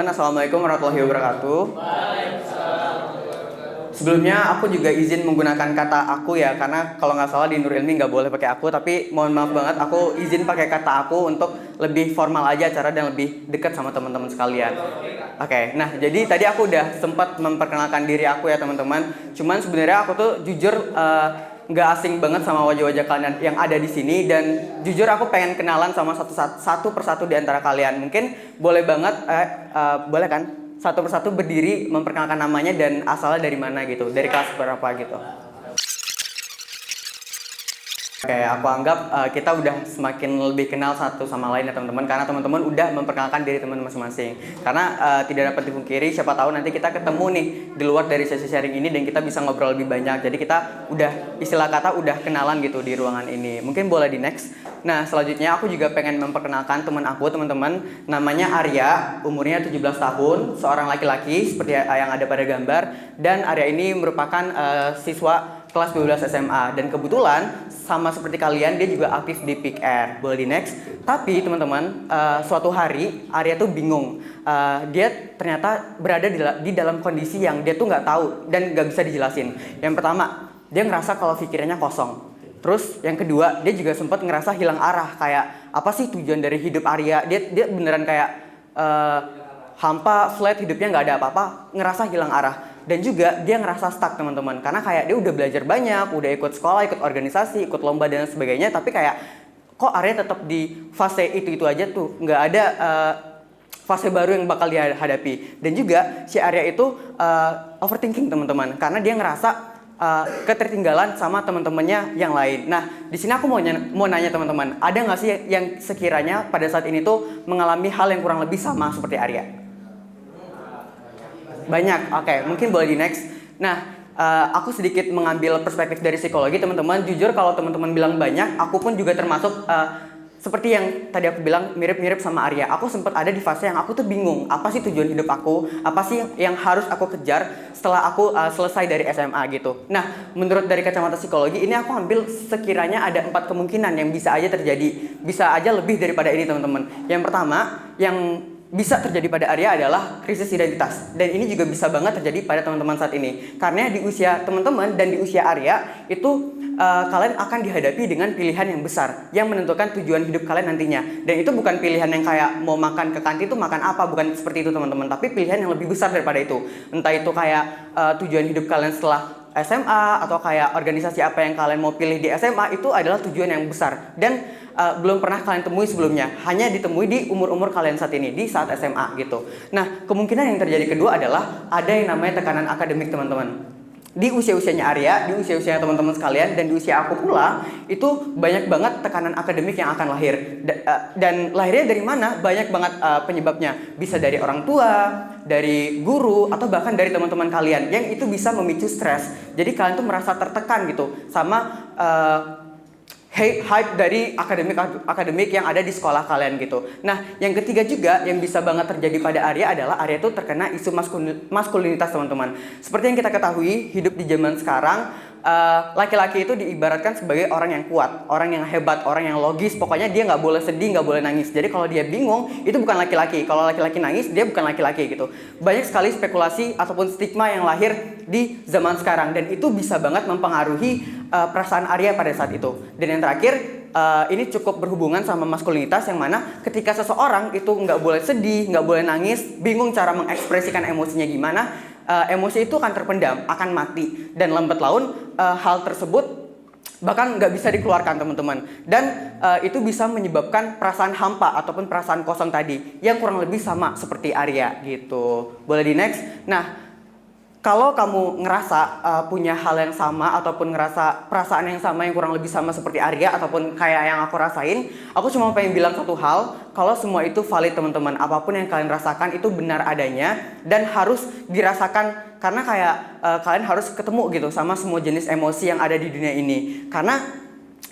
Assalamualaikum warahmatullahi wabarakatuh. Sebelumnya aku juga izin menggunakan kata aku ya, karena kalau nggak salah di Nur Ilmi nggak boleh pakai aku, tapi mohon maaf banget aku izin pakai kata aku untuk lebih formal aja acara dan lebih dekat sama teman-teman sekalian. Oke, nah jadi tadi aku udah sempat memperkenalkan diri aku ya teman-teman. Cuman sebenarnya aku tuh jujur nggak asing banget sama wajah-wajah kalian yang ada di sini, dan jujur aku pengen kenalan sama satu persatu di antara kalian. Mungkin boleh banget, boleh kan? Satu persatu berdiri memperkenalkan namanya dan asalnya dari mana gitu, dari kelas berapa gitu. Oke, aku anggap kita udah semakin lebih kenal satu sama lain ya teman-teman, karena teman-teman udah memperkenalkan diri teman masing-masing. Karena tidak dapat dipungkiri, siapa tahu nanti kita ketemu nih di luar dari sesi sharing ini dan kita bisa ngobrol lebih banyak. Jadi kita udah, istilah kata udah kenalan gitu di ruangan ini. Mungkin boleh di next. Nah, selanjutnya aku juga pengen memperkenalkan teman aku, teman-teman. Namanya Arya, umurnya 17 tahun, seorang laki-laki seperti yang ada pada gambar. Dan Arya ini merupakan siswa kelas 12 SMA, dan kebetulan sama seperti kalian dia juga aktif di Peak Air. Boleh di next. Tapi teman-teman, suatu hari Arya tuh bingung. Dia ternyata berada di dalam kondisi yang dia tuh nggak tahu dan nggak bisa dijelasin. Yang pertama, dia ngerasa kalau pikirannya kosong. Terus yang kedua, dia juga sempat ngerasa hilang arah, kayak apa sih tujuan dari hidup Arya? Dia beneran kayak hampa, flat, hidupnya nggak ada apa-apa, ngerasa hilang arah. Dan juga dia ngerasa stuck teman-teman, karena kayak dia udah belajar banyak, udah ikut sekolah, ikut organisasi, ikut lomba dan sebagainya, tapi kayak kok Arya tetap di fase itu aja tuh, nggak ada fase baru yang bakal dia hadapi. Dan juga si Arya itu overthinking teman-teman, karena dia ngerasa ketertinggalan sama teman-temannya yang lain. Nah, di sini aku mau nanya teman-teman, ada nggak sih yang sekiranya pada saat ini tuh mengalami hal yang kurang lebih sama seperti Arya? Banyak, oke, mungkin boleh di next. Nah, aku sedikit mengambil perspektif dari psikologi teman-teman. Jujur kalau teman-teman bilang banyak, aku pun juga termasuk seperti yang tadi aku bilang mirip-mirip sama Arya. Aku sempat ada di fase yang aku tuh bingung, apa sih tujuan hidup aku, apa sih yang harus aku kejar setelah aku selesai dari SMA gitu. Nah, menurut dari kacamata psikologi ini aku ambil sekiranya ada 4 kemungkinan yang bisa aja terjadi, bisa aja lebih daripada ini teman-teman. Yang pertama, yang bisa terjadi pada Arya adalah krisis identitas, dan ini juga bisa banget terjadi pada teman-teman saat ini, karena di usia teman-teman dan di usia Arya itu kalian akan dihadapi dengan pilihan yang besar yang menentukan tujuan hidup kalian nantinya. Dan itu bukan pilihan yang kayak mau makan ke kantin itu makan apa, bukan seperti itu teman-teman, tapi pilihan yang lebih besar daripada itu. Entah itu kayak tujuan hidup kalian setelah SMA, atau kayak organisasi apa yang kalian mau pilih di SMA, itu adalah tujuan yang besar dan belum pernah kalian temui sebelumnya, hanya ditemui di umur-umur kalian saat ini, di saat SMA gitu. Nah, kemungkinan yang terjadi kedua adalah ada yang namanya tekanan akademik teman-teman. Di usia-usianya Arya, di usia-usianya teman-teman sekalian, dan di usia aku pula, itu banyak banget tekanan akademik yang akan lahir. Dan lahirnya dari mana? Banyak banget penyebabnya. Bisa dari orang tua, dari guru, atau bahkan dari teman-teman kalian, yang itu bisa memicu stres. Jadi kalian tuh merasa tertekan gitu sama hype dari akademik yang ada di sekolah kalian gitu. Nah, yang ketiga juga yang bisa banget terjadi pada Arya adalah Arya itu terkena isu maskulinitas teman-teman. Seperti yang kita ketahui, hidup di zaman sekarang, laki-laki itu diibaratkan sebagai orang yang kuat, orang yang hebat, orang yang logis. Pokoknya dia nggak boleh sedih, nggak boleh nangis. Jadi kalau dia bingung, itu bukan laki-laki. Kalau laki-laki nangis, dia bukan laki-laki gitu. Banyak sekali spekulasi ataupun stigma yang lahir di zaman sekarang, dan itu bisa banget mempengaruhi perasaan Arya pada saat itu. Dan yang terakhir, ini cukup berhubungan sama maskulinitas, yang mana ketika seseorang itu nggak boleh sedih, nggak boleh nangis, bingung cara mengekspresikan emosinya gimana, emosi itu akan terpendam, akan mati, dan lambat laun hal tersebut bahkan nggak bisa dikeluarkan teman-teman. Dan itu bisa menyebabkan perasaan hampa ataupun perasaan kosong tadi, yang kurang lebih sama seperti Arya gitu. Boleh di next. Nah, kalau kamu ngerasa punya hal yang sama ataupun ngerasa perasaan yang sama yang kurang lebih sama seperti Arya ataupun kayak yang aku rasain, aku cuma pengen bilang satu hal, kalau semua itu valid teman-teman. Apapun yang kalian rasakan itu benar adanya dan harus dirasakan, karena kayak kalian harus ketemu gitu sama semua jenis emosi yang ada di dunia ini. Karena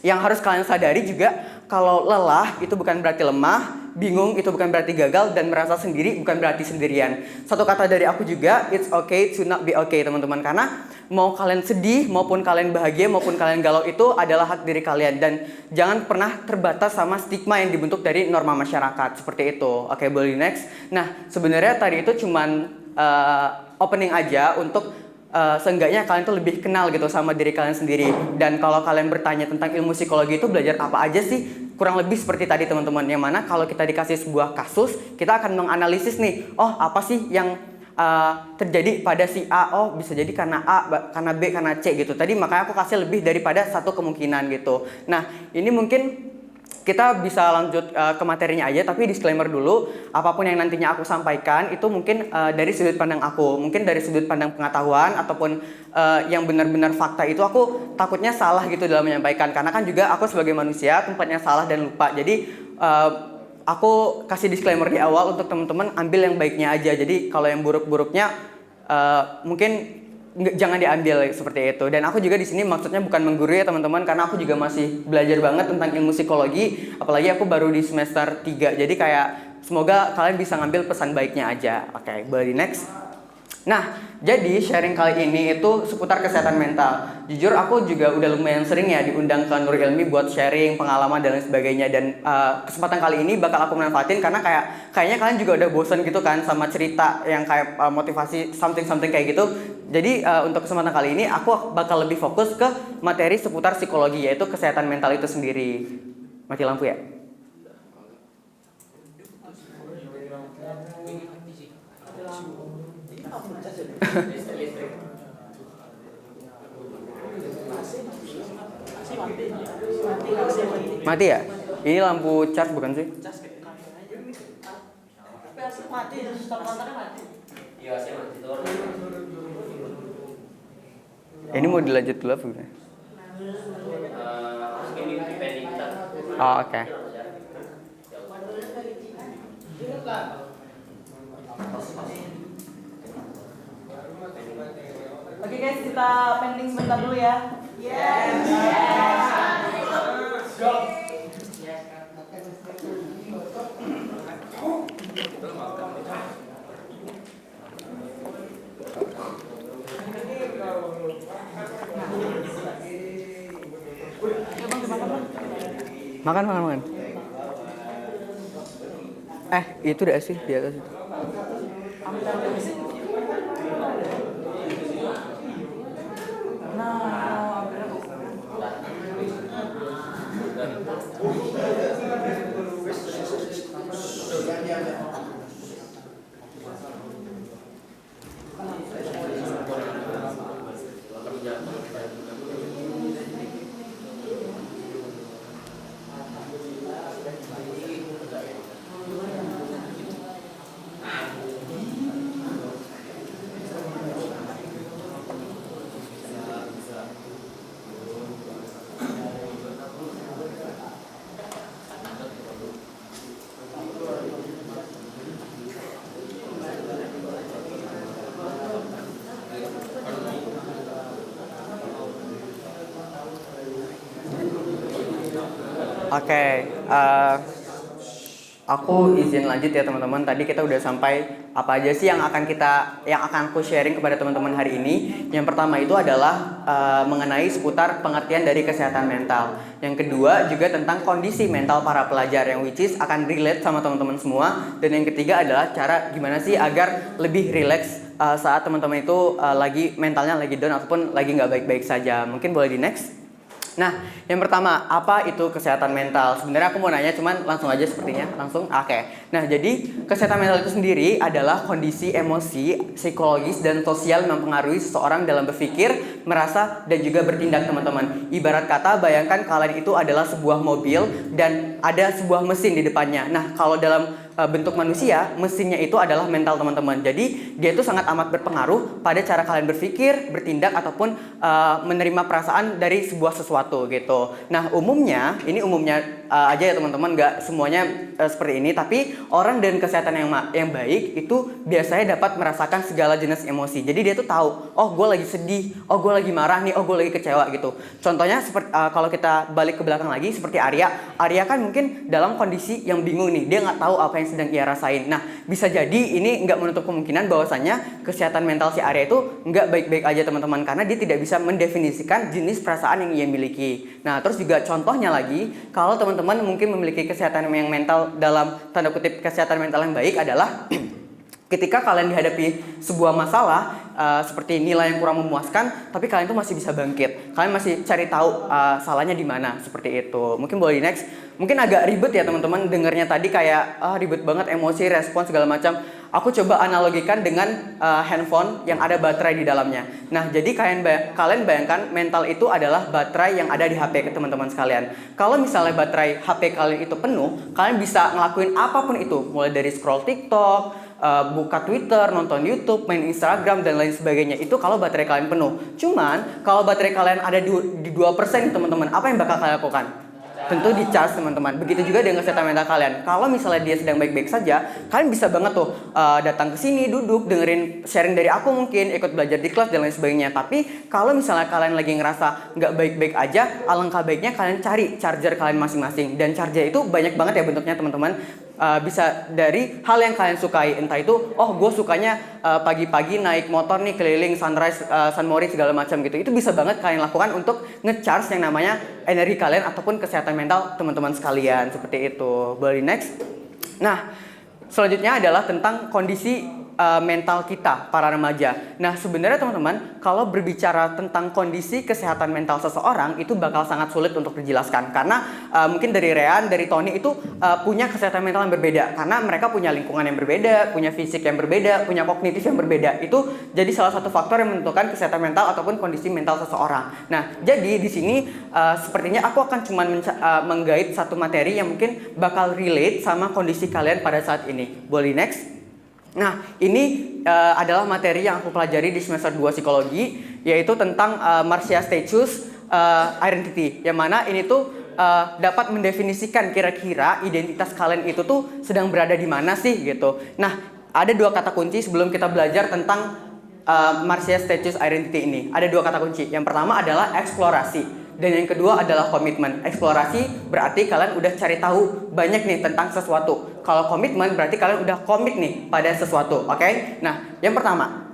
yang harus kalian sadari juga, kalau lelah itu bukan berarti lemah, bingung itu bukan berarti gagal, dan merasa sendiri bukan berarti sendirian. Satu kata dari aku juga, it's okay to not be okay, teman-teman. Karena mau kalian sedih, maupun kalian bahagia, maupun kalian galau, itu adalah hak diri kalian. Dan jangan pernah terbatas sama stigma yang dibentuk dari norma masyarakat. Seperti itu. Oke, boleh next. Nah, sebenarnya tadi itu cuman opening aja untuk seenggaknya kalian tuh lebih kenal gitu sama diri kalian sendiri. Dan kalau kalian bertanya tentang ilmu psikologi itu belajar apa aja sih, kurang lebih seperti tadi teman-teman, yang mana kalau kita dikasih sebuah kasus, kita akan menganalisis nih, oh apa sih yang terjadi pada si A, oh bisa jadi karena A, karena B, karena C gitu. Tadi makanya aku kasih lebih daripada satu kemungkinan gitu. Nah, ini mungkin kita bisa lanjut ke materinya aja, tapi disclaimer dulu, apapun yang nantinya aku sampaikan itu mungkin dari sudut pandang aku, mungkin dari sudut pandang pengetahuan ataupun yang benar-benar fakta, itu aku takutnya salah gitu dalam menyampaikan, karena kan juga aku sebagai manusia tempatnya salah dan lupa. Jadi aku kasih disclaimer di awal untuk teman-teman ambil yang baiknya aja. Jadi kalau yang buruk-buruknya mungkin jangan diambil seperti itu. Dan aku juga di sini maksudnya bukan menggurui ya teman-teman, karena aku juga masih belajar banget tentang ilmu psikologi, apalagi aku baru di semester 3. Jadi kayak semoga kalian bisa ngambil pesan baiknya aja. Oke, boleh di next. Nah, jadi sharing kali ini itu seputar kesehatan mental. Jujur aku juga udah lumayan sering ya diundang ke Nur Ilmi buat sharing pengalaman dan lain sebagainya. Dan kesempatan kali ini bakal aku manfaatin karena kayaknya kalian juga udah bosan gitu kan sama cerita yang kayak motivasi something kayak gitu. Jadi untuk kesempatan kali ini aku bakal lebih fokus ke materi seputar psikologi, yaitu kesehatan mental itu sendiri. Mati lampu ya. Mati ya? Ini lampu charge bukan sih? Ini mau dilanjut dulu apa gimana? Oh, oke. Oke guys, kita pending sebentar dulu ya. Yes. Go. Makan. Itu udah sih di atas itu. Oke, aku izin lanjut ya teman-teman. Tadi kita udah sampai apa aja sih yang akan aku sharing kepada teman-teman hari ini. Yang pertama itu adalah mengenai seputar pengertian dari kesehatan mental. Yang kedua juga tentang kondisi mental para pelajar, yang which is akan relate sama teman-teman semua. Dan yang ketiga adalah cara gimana sih agar lebih relax saat teman-teman itu mentalnya lagi down ataupun lagi nggak baik-baik saja. Mungkin boleh di next. Nah, yang pertama, apa itu kesehatan mental? Sebenarnya aku mau nanya, cuman langsung aja sepertinya. Langsung? Oke. Nah, jadi kesehatan mental itu sendiri adalah kondisi emosi, psikologis, dan sosial yang mempengaruhi seseorang dalam berpikir, merasa, dan juga bertindak, teman-teman. Ibarat kata, bayangkan kalian itu adalah sebuah mobil dan ada sebuah mesin di depannya. Nah, kalau dalam bentuk manusia, mesinnya itu adalah mental teman-teman. Jadi dia itu sangat amat berpengaruh pada cara kalian berpikir, bertindak, ataupun menerima perasaan dari sebuah sesuatu gitu. Nah umumnya aja ya teman-teman, nggak semuanya seperti ini. Tapi orang dengan kesehatan yang baik itu biasanya dapat merasakan segala jenis emosi. Jadi dia tuh tahu, oh gue lagi sedih, oh gue lagi marah nih, oh gue lagi kecewa gitu. Contohnya seperti kalau kita balik ke belakang lagi seperti Arya kan mungkin dalam kondisi yang bingung nih, dia nggak tahu apa yang sedang ia rasain. Nah bisa jadi ini nggak menutup kemungkinan bahwasannya kesehatan mental si Arya itu nggak baik-baik aja teman-teman, karena dia tidak bisa mendefinisikan jenis perasaan yang ia miliki. Nah terus juga contohnya lagi, kalau teman-teman mungkin memiliki kesehatan yang mental dalam tanda kutip kesehatan mental yang baik adalah ketika kalian dihadapi sebuah masalah seperti nilai yang kurang memuaskan, tapi kalian tuh masih bisa bangkit. Kalian masih cari tahu salahnya di mana, seperti itu. Mungkin boleh di next. Mungkin agak ribet ya teman-teman dengarnya tadi, kayak ribet banget, emosi, respon segala macam. Aku coba analogikan dengan handphone yang ada baterai di dalamnya. Nah, jadi kalian bayangkan mental itu adalah baterai yang ada di HP teman-teman sekalian. Kalau misalnya baterai HP kalian itu penuh, kalian bisa ngelakuin apapun itu, mulai dari scroll TikTok, buka Twitter, nonton YouTube, main Instagram dan lain sebagainya. Itu kalau baterai kalian penuh. Cuman kalau baterai kalian ada di 2% teman-teman, apa yang bakal kalian lakukan? Tentu di charge teman-teman. Begitu juga dengan kesehatan mental kalian. Kalau misalnya dia sedang baik-baik saja, kalian bisa banget tuh datang ke sini, duduk, dengerin sharing dari aku mungkin, ikut belajar di kelas dan lain sebagainya. Tapi kalau misalnya kalian lagi ngerasa nggak baik-baik aja, alangkah baiknya kalian cari charger kalian masing-masing. Dan charger itu banyak banget ya bentuknya teman-teman. Bisa dari hal yang kalian sukai, entah itu gue sukanya pagi-pagi naik motor nih keliling Sunrise, San Moritz segala macam gitu. Itu bisa banget kalian lakukan untuk nge-charge yang namanya energi kalian ataupun kesehatan mental teman-teman sekalian, seperti itu. Boleh next. Nah selanjutnya adalah tentang kondisi mental kita para remaja. Nah sebenarnya teman-teman, kalau berbicara tentang kondisi kesehatan mental seseorang itu bakal sangat sulit untuk dijelaskan, karena mungkin dari Rean, dari Tony itu punya kesehatan mental yang berbeda, karena mereka punya lingkungan yang berbeda, punya fisik yang berbeda, punya kognitif yang berbeda. Itu jadi salah satu faktor yang menentukan kesehatan mental ataupun kondisi mental seseorang. Nah jadi di sini sepertinya aku akan cuma menggait satu materi yang mungkin bakal relate sama kondisi kalian pada saat ini. Boleh next. Nah, ini adalah materi yang aku pelajari di semester 2 psikologi, yaitu tentang Marcia Status Identity, yang mana ini tuh dapat mendefinisikan kira-kira identitas kalian itu tuh sedang berada di mana sih gitu. Nah, ada dua kata kunci sebelum kita belajar tentang Marcia Status Identity ini. Ada dua kata kunci. Yang pertama adalah eksplorasi. Dan yang kedua adalah komitmen. Eksplorasi berarti kalian udah cari tahu banyak nih tentang sesuatu. Kalau komitmen berarti kalian udah komit nih pada sesuatu. Oke? Nah, yang pertama,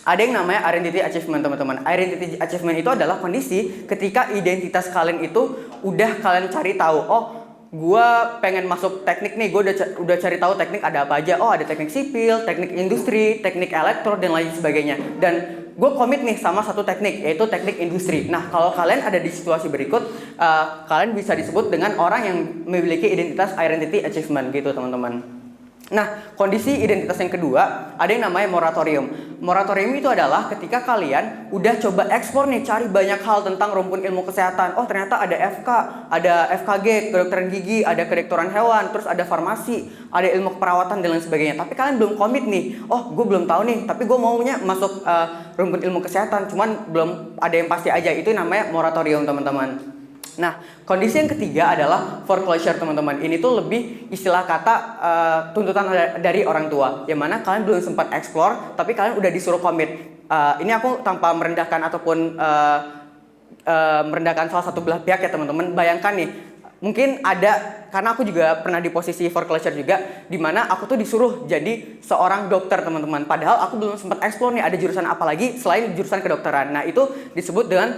ada yang namanya identity achievement teman-teman. Identity achievement itu adalah kondisi ketika identitas kalian itu udah kalian cari tahu. Oh, gue pengen masuk teknik nih, gue udah cari tahu teknik ada apa aja. Oh, ada teknik sipil, teknik industri, teknik elektro dan lain sebagainya. Dan gue komit nih sama satu teknik, yaitu teknik industri. Nah, kalau kalian ada di situasi berikut, kalian bisa disebut dengan orang yang memiliki identitas identity achievement gitu teman-teman. Nah, kondisi identitas yang kedua, ada yang namanya moratorium. Moratorium itu adalah ketika kalian udah coba eksplor nih, cari banyak hal tentang rumpun ilmu kesehatan. Oh, ternyata ada FK, ada FKG, kedokteran gigi, ada kedokteran hewan, terus ada farmasi, ada ilmu keperawatan dan lain sebagainya. Tapi kalian belum komit nih. Oh, gue belum tahu nih, tapi gue maunya masuk rumpun ilmu kesehatan, cuman belum ada yang pasti aja. Itu namanya moratorium, teman-teman. Nah, kondisi yang ketiga adalah foreclosure teman-teman. Ini tuh lebih istilah kata tuntutan dari orang tua, yang mana kalian belum sempat explore, tapi kalian udah disuruh komit. Ini aku tanpa merendahkan ataupun merendahkan salah satu belah pihak ya teman-teman. Bayangkan nih, mungkin ada, karena aku juga pernah di posisi foreclosure juga, di mana aku tuh disuruh jadi seorang dokter teman-teman. Padahal aku belum sempat explore nih ada jurusan apa lagi selain jurusan kedokteran. Nah, itu disebut dengan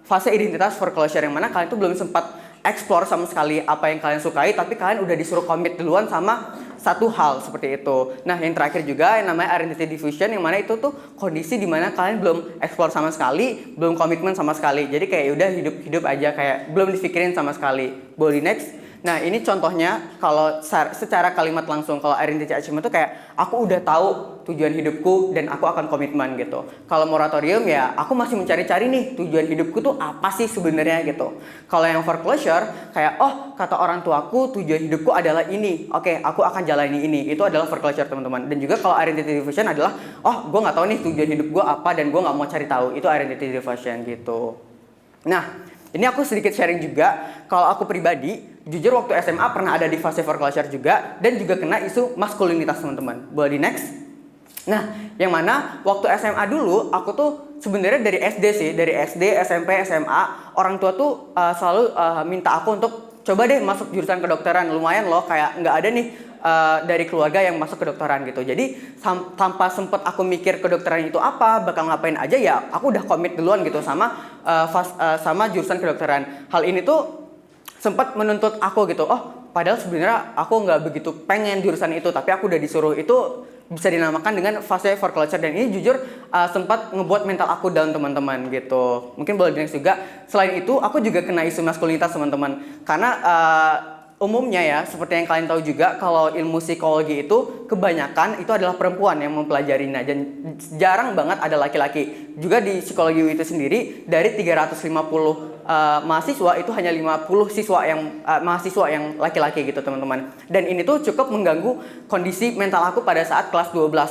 fase identitas foreclosure, yang mana kalian tuh belum sempat explore sama sekali apa yang kalian sukai, tapi kalian udah disuruh komit duluan sama satu hal seperti itu. Nah, yang terakhir juga yang namanya identity diffusion, yang mana itu tuh kondisi di mana kalian belum explore sama sekali, belum komitmen sama sekali. Jadi kayak udah hidup-hidup aja, kayak belum dipikirin sama sekali. Boleh next. Nah, ini contohnya kalau secara kalimat langsung, kalau identity achievement itu kayak aku udah tahu tujuan hidupku dan aku akan komitmen gitu. Kalau moratorium ya aku masih mencari-cari nih tujuan hidupku tuh apa sih sebenarnya gitu. Kalau yang foreclosure kayak kata orang tuaku tujuan hidupku adalah ini. Oke, aku akan jalani ini. Itu adalah foreclosure teman-teman. Dan juga kalau identity diffusion adalah gue nggak tahu nih tujuan hidup gue apa dan gue nggak mau cari tahu. Itu identity diffusion gitu. Nah, Ini aku sedikit sharing juga, kalau aku pribadi, jujur waktu SMA pernah ada di fase for culture juga, dan juga kena isu maskulinitas teman-teman. Boleh di next? Nah, yang mana waktu SMA dulu, aku tuh sebenarnya dari SD sih, dari SD, SMP, SMA, orang tua tuh selalu minta aku untuk coba deh masuk jurusan kedokteran. Lumayan loh, kayak nggak ada nih dari keluarga yang masuk kedokteran gitu. Jadi tanpa sempet aku mikir kedokteran itu apa, bakal ngapain aja ya, aku udah komit duluan gitu sama jurusan kedokteran. Hal ini tuh sempat menuntut aku gitu. Oh, padahal sebenarnya aku nggak begitu pengen jurusan itu, tapi aku udah disuruh. Itu bisa dinamakan dengan fase for culture, dan ini jujur sempat ngebuat mental aku down teman-teman gitu. Mungkin boleh di next juga. Selain itu, aku juga kena isu maskulinitas teman-teman, karena umumnya ya, seperti yang kalian tahu juga, kalau ilmu psikologi itu kebanyakan itu adalah perempuan yang mempelajarinya, dan jarang banget ada laki-laki. Juga di psikologi UI itu sendiri, dari 350 mahasiswa itu hanya 50 mahasiswa yang laki-laki gitu teman-teman. Dan ini tuh cukup mengganggu kondisi mental aku pada saat kelas 12,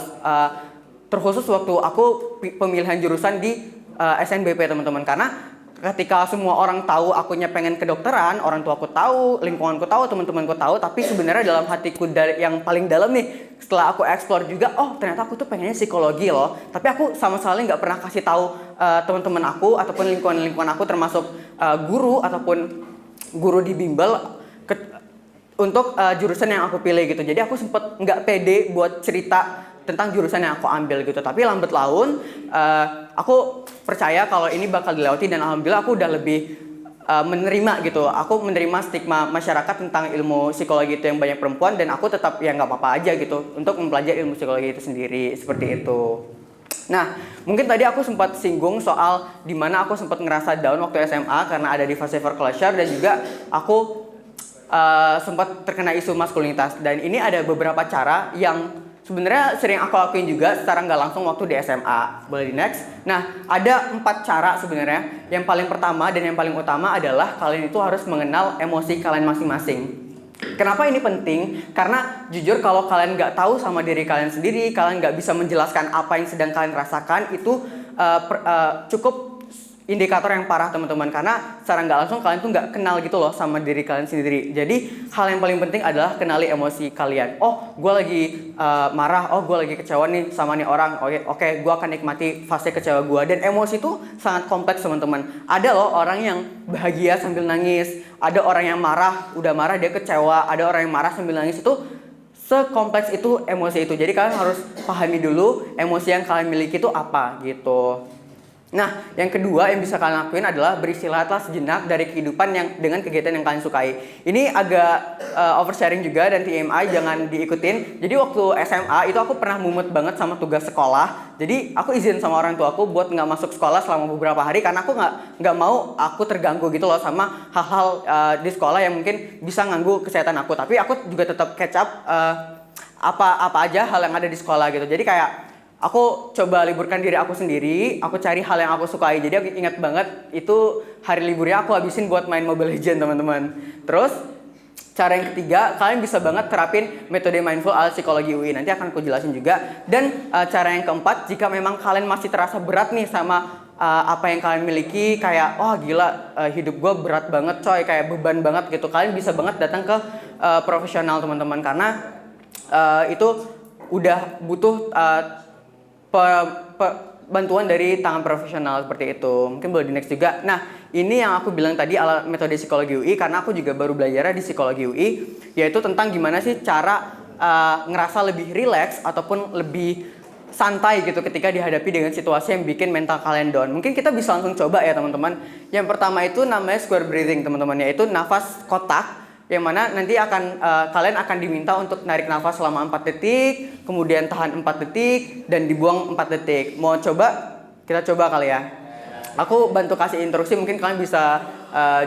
terkhusus waktu aku pemilihan jurusan di SNBP teman-teman. Karena ketika semua orang tahu akunya pengen kedokteran, orang tua aku tahu, lingkunganku tahu, teman-temanku tahu, tapi sebenarnya dalam hatiku yang paling dalam nih, setelah aku explore juga, oh ternyata aku tuh pengennya psikologi loh. Tapi aku sama sekali nggak pernah kasih tahu teman-teman aku ataupun lingkungan aku, termasuk guru ataupun guru di bimbel untuk jurusan yang aku pilih gitu. Jadi aku sempet nggak pede buat cerita tentang jurusan yang aku ambil gitu. Tapi lambat laun aku percaya kalau ini bakal dilewati, dan alhamdulillah aku udah lebih menerima gitu. Aku menerima stigma masyarakat tentang ilmu psikologi itu yang banyak perempuan, dan aku tetap ya nggak apa-apa aja gitu untuk mempelajari ilmu psikologi itu sendiri, seperti itu. Nah, mungkin tadi aku sempat singgung soal dimana aku sempat ngerasa down waktu SMA karena ada di fase for culture, dan juga aku sempat terkena isu maskulinitas. Dan ini ada beberapa cara yang sebenarnya sering aku lakuin juga secara nggak langsung waktu di SMA. Boleh di next? Nah, ada 4 cara sebenarnya. Yang paling pertama dan yang paling utama adalah kalian itu harus mengenal emosi kalian masing-masing. Kenapa ini penting? Karena jujur kalau kalian nggak tahu sama diri kalian sendiri, kalian nggak bisa menjelaskan apa yang sedang kalian rasakan, itu cukup indikator yang parah teman-teman, karena secara nggak langsung kalian tuh nggak kenal gitu loh sama diri kalian sendiri. Jadi hal yang paling penting adalah kenali emosi kalian. Oh, gue lagi marah, oh gue lagi kecewa nih sama nih orang. Oke, gue akan nikmati fase kecewa gue. Dan emosi itu sangat kompleks teman-teman. Ada loh orang yang bahagia sambil nangis, ada orang yang marah, udah marah dia kecewa, ada orang yang marah sambil nangis. Itu sekompleks itu emosi itu. Jadi kalian harus pahami dulu emosi yang kalian miliki itu apa gitu. Nah, yang kedua yang bisa kalian lakuin adalah beristirahatlah sejenak dari kehidupan yang dengan kegiatan yang kalian sukai. Ini agak oversharing juga dan TMI, jangan diikutin. Jadi waktu SMA itu aku pernah mumet banget sama tugas sekolah. Jadi aku izin sama orang tua aku buat nggak masuk sekolah selama beberapa hari, karena aku nggak mau aku terganggu gitu loh sama hal-hal di sekolah yang mungkin bisa ganggu kesehatan aku. Tapi aku juga tetap catch up apa aja hal yang ada di sekolah gitu. Jadi kayak aku coba liburkan diri aku sendiri, aku cari hal yang aku sukai. Jadi aku ingat banget itu hari liburnya aku habisin buat main Mobile Legends teman-teman. Terus cara yang ketiga, kalian bisa banget terapin metode mindful ala psikologi UI. Nanti akan aku jelasin juga. Dan cara yang keempat, jika memang kalian masih terasa berat nih sama apa yang kalian miliki, kayak oh gila hidup gue berat banget coy, kayak beban banget gitu, kalian bisa banget datang ke profesional teman-teman, karena itu udah butuh bantuan dari tangan profesional seperti itu. Mungkin boleh di next juga. Nah, ini yang aku bilang tadi ala metode psikologi UI, karena aku juga baru belajar di psikologi UI, yaitu tentang gimana sih cara ngerasa lebih rileks ataupun lebih santai gitu ketika dihadapi dengan situasi yang bikin mental kalian down. Mungkin kita bisa langsung coba ya teman-teman. Yang pertama itu namanya square breathing teman-teman, yaitu nafas kotak, yang mana nanti kalian akan diminta untuk narik nafas selama 4 detik, kemudian tahan 4 detik, dan dibuang 4 detik. Mau coba? Kita coba kali ya. Aku bantu kasih instruksi, mungkin kalian bisa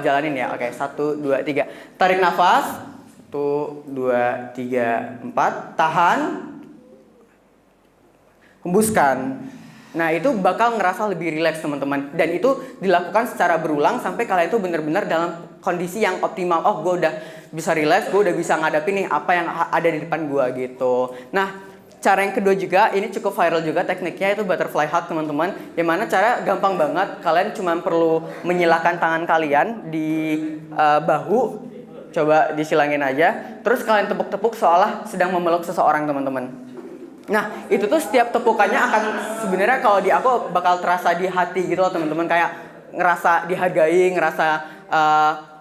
jalanin ya. Oke, 1, 2, 3. Tarik nafas. 1, 2, 3, 4. Tahan. Hembuskan. Nah, itu bakal ngerasa lebih rileks teman-teman. Dan itu dilakukan secara berulang sampai kalian itu benar-benar dalam kondisi yang optimal. Oh, gue udah bisa rileks, gue udah bisa ngadapin nih apa yang ada di depan gue gitu. Nah, cara yang kedua juga, ini cukup viral juga tekniknya, itu butterfly hug teman-teman. Yang mana cara gampang banget, kalian cuma perlu menyilangkan tangan kalian di bahu. Coba disilangin aja. Terus kalian tepuk-tepuk seolah sedang memeluk seseorang teman-teman. Nah, itu tuh setiap tepukannya akan sebenarnya kalau di aku bakal terasa di hati gitu loh teman-teman. Kayak ngerasa dihargai, ngerasa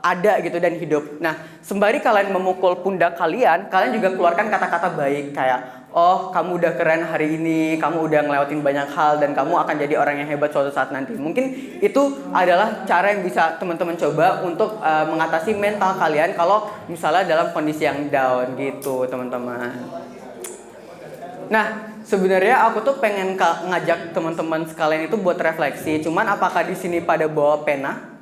ada gitu dan hidup. Nah, sembari kalian memukul pundak kalian juga keluarkan kata-kata baik kayak, oh kamu udah keren hari ini, kamu udah ngelewatin banyak hal dan kamu akan jadi orang yang hebat suatu saat nanti. Mungkin itu adalah cara yang bisa teman-teman coba untuk mengatasi mental kalian kalau misalnya dalam kondisi yang down gitu teman-teman. Nah, sebenarnya aku tuh pengen ngajak teman-teman sekalian itu buat refleksi. Cuman apakah di sini pada bawa pena?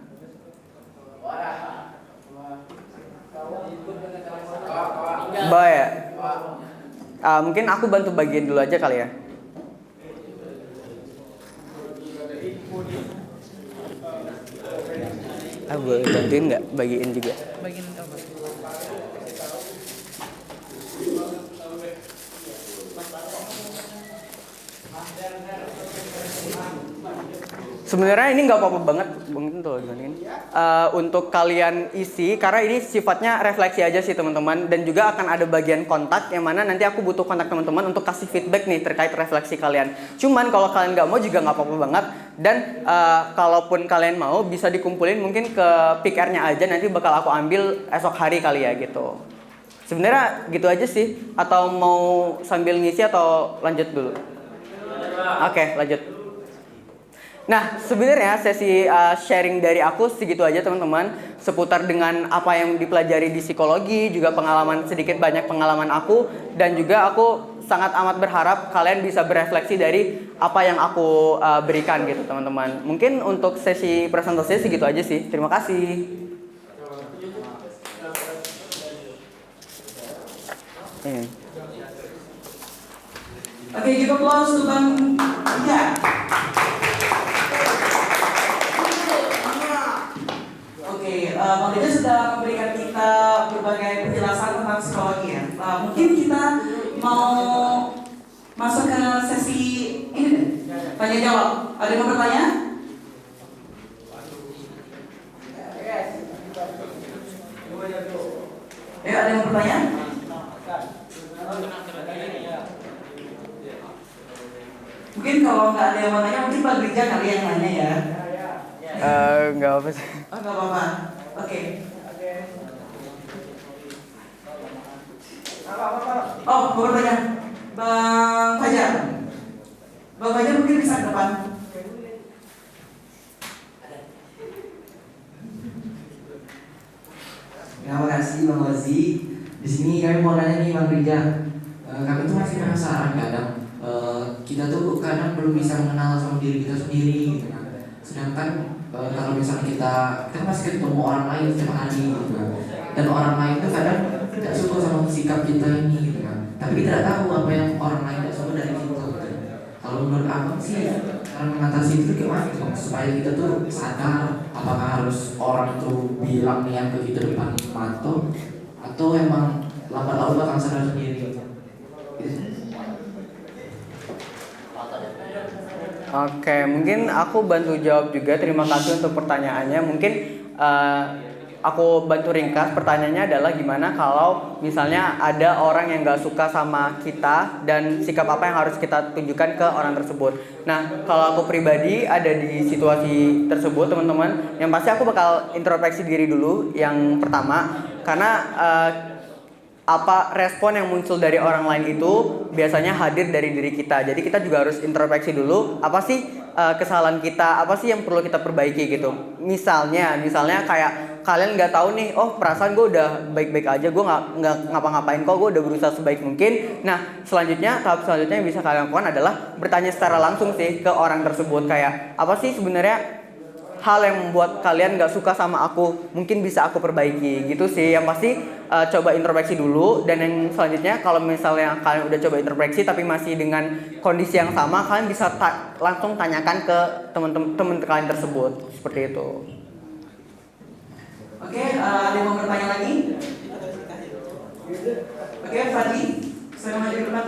Baik. Mungkin aku bantu bagiin dulu aja kali ya. Boleh bantuin nggak bagiin juga? Bagian apa? Sebenarnya ini nggak apa-apa banget, mungkin tuh gimana untuk kalian isi karena ini sifatnya refleksi aja sih teman-teman, dan juga akan ada bagian kontak yang mana nanti aku butuh kontak teman-teman untuk kasih feedback nih terkait refleksi kalian. Cuman kalau kalian nggak mau juga nggak apa-apa banget, dan kalaupun kalian mau bisa dikumpulin mungkin ke pick-nya aja, nanti bakal aku ambil esok hari kali ya gitu. Sebenarnya gitu aja sih, atau mau sambil ngisi atau lanjut dulu? Oke, lanjut. Nah, sebenarnya sesi sharing dari aku segitu aja teman-teman, seputar dengan apa yang dipelajari di psikologi, juga pengalaman sedikit banyak pengalaman aku, dan juga aku sangat amat berharap kalian bisa berefleksi dari apa yang aku berikan gitu teman-teman. Mungkin untuk sesi presentasi segitu aja sih. Terima kasih. Oke, give applause to Bang Ija. Oke, Bang Ija sudah memberikan kita berbagai penjelasan tentang psikologi ya. Mungkin kita mau masuk ke sesi ini deh, tanya jawab. Ada yang mau bertanya? Ya, ada yang mau bertanya? Mungkin kalau nggak ada yang mau nanya, mungkin Bang Ija kali yang nanya ya. Nggak apa sih. Oh, nggak apa-apa. Oke. Oh, mau bertanya, Bang Fajar. Bang Fajar mungkin bisa ke depan. Terima kasih Bang Ozi. Di sini kami mau nanya nih Bang Rija. Kami tuh masih penasaran kadang. Kita tuh kadang belum bisa mengenal sama diri kita sendiri gitu kan. Sedangkan kalau misalnya kita masih ketemu orang lain setiap hari gitu kan. Dan orang lain tuh kadang tidak suka sama sikap kita ini gitu kan. Tapi kita tidak tahu apa yang orang lain tidak suka dari kita gitu. Kalau menurut Abang sih cara mengatasi itu gimana gitu, supaya kita tuh sadar apakah harus orang tuh bilang nih yang ke kita depan mata atau emang lambat laun bakal sadar sendiri gitu. Oke, mungkin aku bantu jawab juga. Terima kasih untuk pertanyaannya. Mungkin aku bantu ringkas. Pertanyaannya adalah gimana kalau misalnya ada orang yang gak suka sama kita dan sikap apa yang harus kita tunjukkan ke orang tersebut. Nah, kalau aku pribadi ada di situasi tersebut teman-teman, yang pasti aku bakal introspeksi diri dulu yang pertama. Karena apa respon yang muncul dari orang lain itu biasanya hadir dari diri kita. Jadi kita juga harus introspeksi dulu, apa sih kesalahan kita, apa sih yang perlu kita perbaiki gitu. Misalnya kayak kalian nggak tahu nih, oh perasaan gue udah baik-baik aja, gue nggak ngapa-ngapain kok, gue udah berusaha sebaik mungkin. Nah tahap selanjutnya yang bisa kalian lakukan adalah bertanya secara langsung sih ke orang tersebut, kayak apa sih sebenarnya hal yang membuat kalian gak suka sama aku, mungkin bisa aku perbaiki gitu sih. Yang pasti coba introspeksi dulu. Dan yang selanjutnya kalau misalnya kalian udah coba introspeksi tapi masih dengan kondisi yang sama, kalian bisa langsung tanyakan ke teman-teman kalian tersebut. Seperti itu. Oke, ada yang mau bertanya lagi? Oke, Fadli, saya maju ke depan.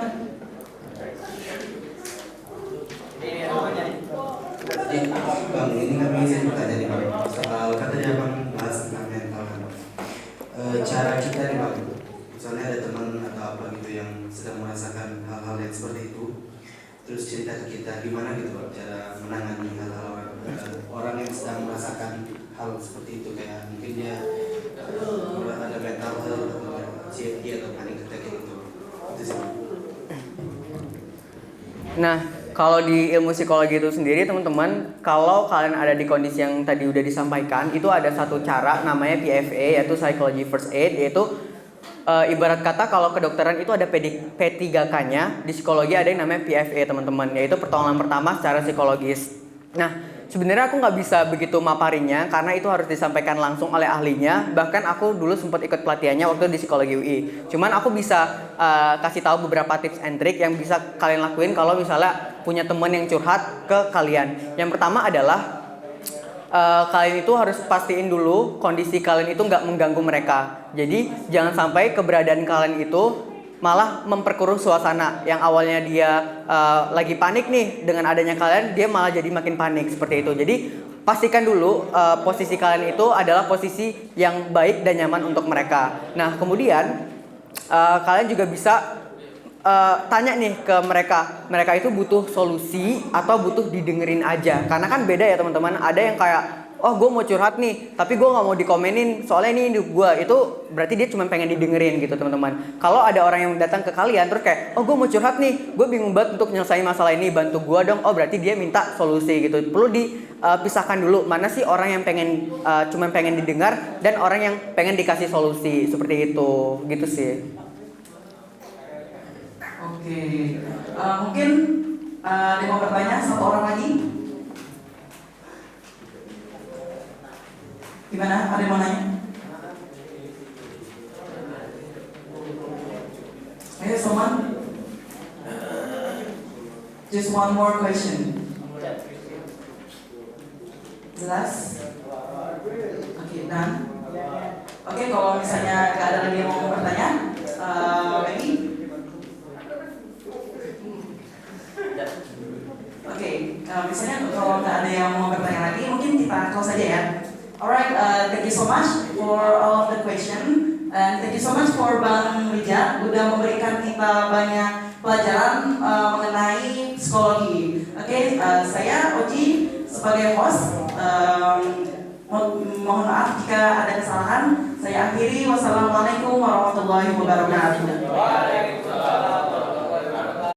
terus cerita ke kita gimana gitu Pak cara menangani hal-hal orang yang sedang merasakan hal seperti itu, kayak mungkin dia ada mental health atau anxiety atau panic attack gitu. Itu sih. Nah, kalau di ilmu psikologi itu sendiri teman-teman, kalau kalian ada di kondisi yang tadi udah disampaikan, itu ada satu cara namanya PFA, yaitu Psychology First Aid, yaitu ibarat kata kalau kedokteran itu ada P3K-nya, di psikologi ada yang namanya PFA teman-teman, yaitu pertolongan pertama secara psikologis. Nah, sebenarnya aku nggak bisa begitu maparinya karena itu harus disampaikan langsung oleh ahlinya. Bahkan aku dulu sempat ikut pelatihannya waktu di psikologi UI. Cuman aku bisa kasih tahu beberapa tips and trick yang bisa kalian lakuin kalau misalnya punya teman yang curhat ke kalian. Yang pertama adalah kalian itu harus pastiin dulu kondisi kalian itu nggak mengganggu mereka. Jadi jangan sampai keberadaan kalian itu malah memperkeruh suasana. Yang awalnya dia lagi panik nih, dengan adanya kalian dia malah jadi makin panik seperti itu. Jadi pastikan dulu posisi kalian itu adalah posisi yang baik dan nyaman untuk mereka. Nah kemudian kalian juga bisa tanya nih ke mereka itu butuh solusi atau butuh didengerin aja. Karena kan beda ya teman-teman, ada yang kayak oh gue mau curhat nih tapi gue nggak mau dikomenin soalnya ini hidup gue, itu berarti dia cuma pengen didengerin gitu teman-teman. Kalau ada orang yang datang ke kalian terus kayak oh gue mau curhat nih, gue bingung banget untuk nyelesain masalah ini, bantu gue dong, oh berarti dia minta solusi gitu. Perlu dipisahkan dulu mana sih orang yang pengen cuma pengen didengar dan orang yang pengen dikasih solusi, seperti itu gitu sih. Oke, mungkin ada yang mau bertanya, satu orang lagi. Gimana? Ada yang mau nanya? Ayo, someone. Just one more question. Jelas? Oke, done. Oke, kalau misalnya nggak ada lagi yang mau bertanya, Maggie? Oke, misalnya kalau nggak ada yang mau bertanya lagi, mungkin kita close saja ya. Alright, thank you so much for all of the question, and thank you so much for Bang Rija udah memberikan kita banyak pelajaran mengenai psikologi. Oke, saya Oji sebagai host. Mohon maaf jika ada kesalahan. Saya akhiri. Wassalamualaikum warahmatullahi wabarakatuh.